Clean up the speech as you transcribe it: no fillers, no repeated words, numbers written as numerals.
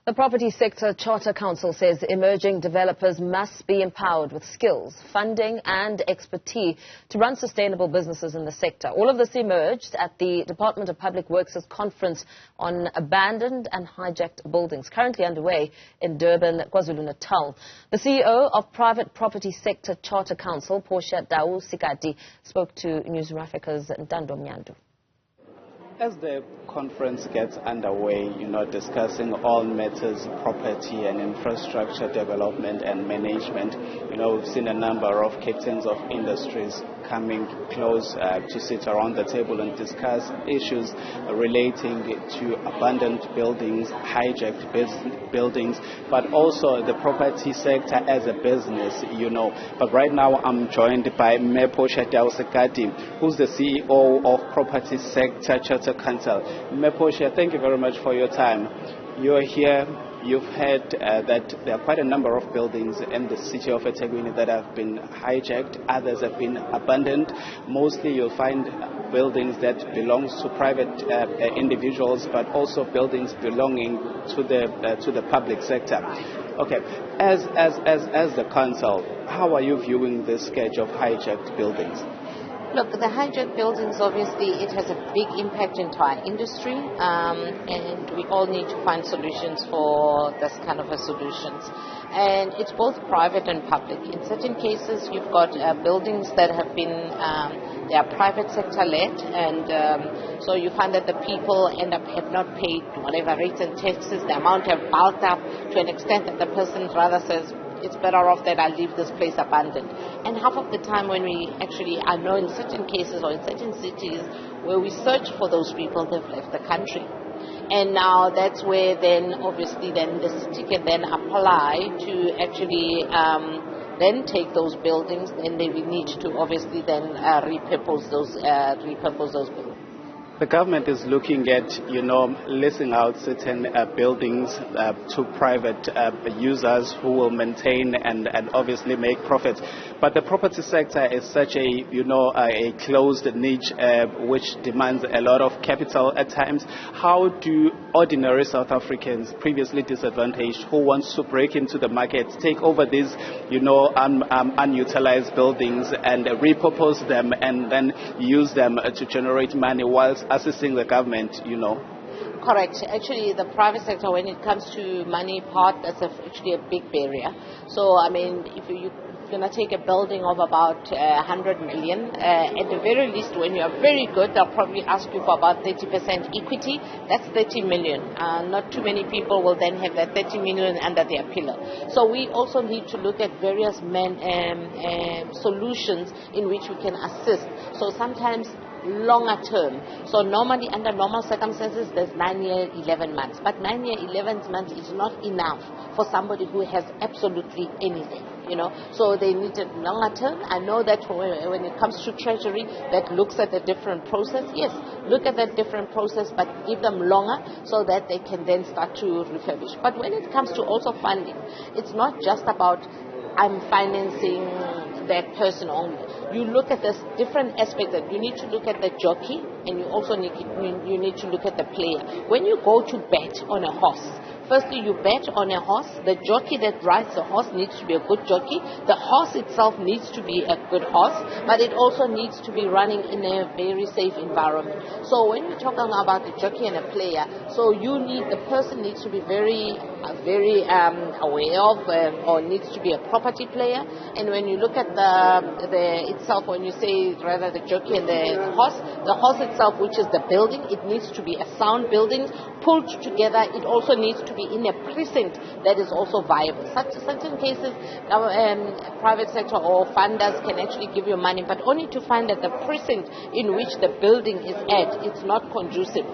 The Property Sector Charter Council says emerging developers must be empowered with skills, funding and expertise to run sustainable businesses in the sector. All of this emerged at the Department of Public Works' conference on abandoned and hijacked buildings, currently underway in Durban, KwaZulu-Natal. The CEO of Private Property Sector Charter Council, Portia, Tau-Sekati, spoke to Newzroom Afrika's Ntando, Mnyandu. As the conference gets underway, discussing all matters, property and infrastructure development and management, we've seen a number of captains of industries coming close to sit around the table and discuss issues relating to abandoned buildings, hijacked buildings, but also the property sector as a business, But right now I'm joined by Portia Tau-Sekati, who's the CEO of Property Sector Charter Council. Portia, thank you very much for your time. You're here. You've heard that there are quite a number of buildings in the city of eThekwini that have been hijacked. Others have been abandoned. Mostly you'll find buildings that belong to private individuals, but also buildings belonging to the public sector. Okay, as the council, how are you viewing this sketch of hijacked buildings? Look, the hijacked buildings, obviously, it has a big impact into our industry, and we all need to find solutions for this kind of solutions. And it's both private and public. In certain cases, you've got buildings that have been, they are private sector led, and so you find that the people have not paid whatever rates and taxes. The amount have bulked up to an extent that the person rather says, it's better off that I leave this place abandoned. And half of the time when we actually know in certain cases or in certain cities where we search for those people, they've left the country. And now that's where then obviously then the city can then apply to actually then take those buildings, and they will need to obviously then repurpose those buildings. The government is looking at, leasing out certain buildings to private users who will maintain and obviously make profits. But the property sector is such a closed niche which demands a lot of capital at times. How do ordinary South Africans, previously disadvantaged, who wants to break into the market, take over these, unutilized buildings and repurpose them and then use them to generate money whilst assisting the government, Correct. Actually, the private sector, when it comes to money part, that's actually a big barrier. So, if you're going to take a building of about 100 million, at the very least, when you are very good, they'll probably ask you for about 30% equity. That's 30 million. Not too many people will then have that 30 million under their pillar. So we also need to look at various solutions in which we can assist. So sometimes longer term. So normally under normal circumstances there's 9 years, 11 months. But 9 years, 11 months is not enough for somebody who has absolutely anything, So they need it longer term. I know that when it comes to Treasury that looks at the different process, yes, look at that different process, but give them longer so that they can then start to refurbish. But when it comes to also funding, it's not just about I'm financing that person only. You look at this different aspects. That you need to look at the jockey, and you also need to look at the player. When you go to bet on a horse, firstly you bet on a horse. The jockey that rides the horse needs to be a good jockey. The horse itself needs to be a good horse, but it also needs to be running in a very safe environment. So when we're talking about the jockey and a player, so the person needs to be very aware of or needs to be a property player. And when you look at the itself, when you say rather the jockey and the horse itself, which is the building, it needs to be a sound building pulled together. It also needs to be in a precinct that is also viable. Certain cases, private sector or funders can actually give you money, but only to find that the precinct in which the building is at, it's not conducive.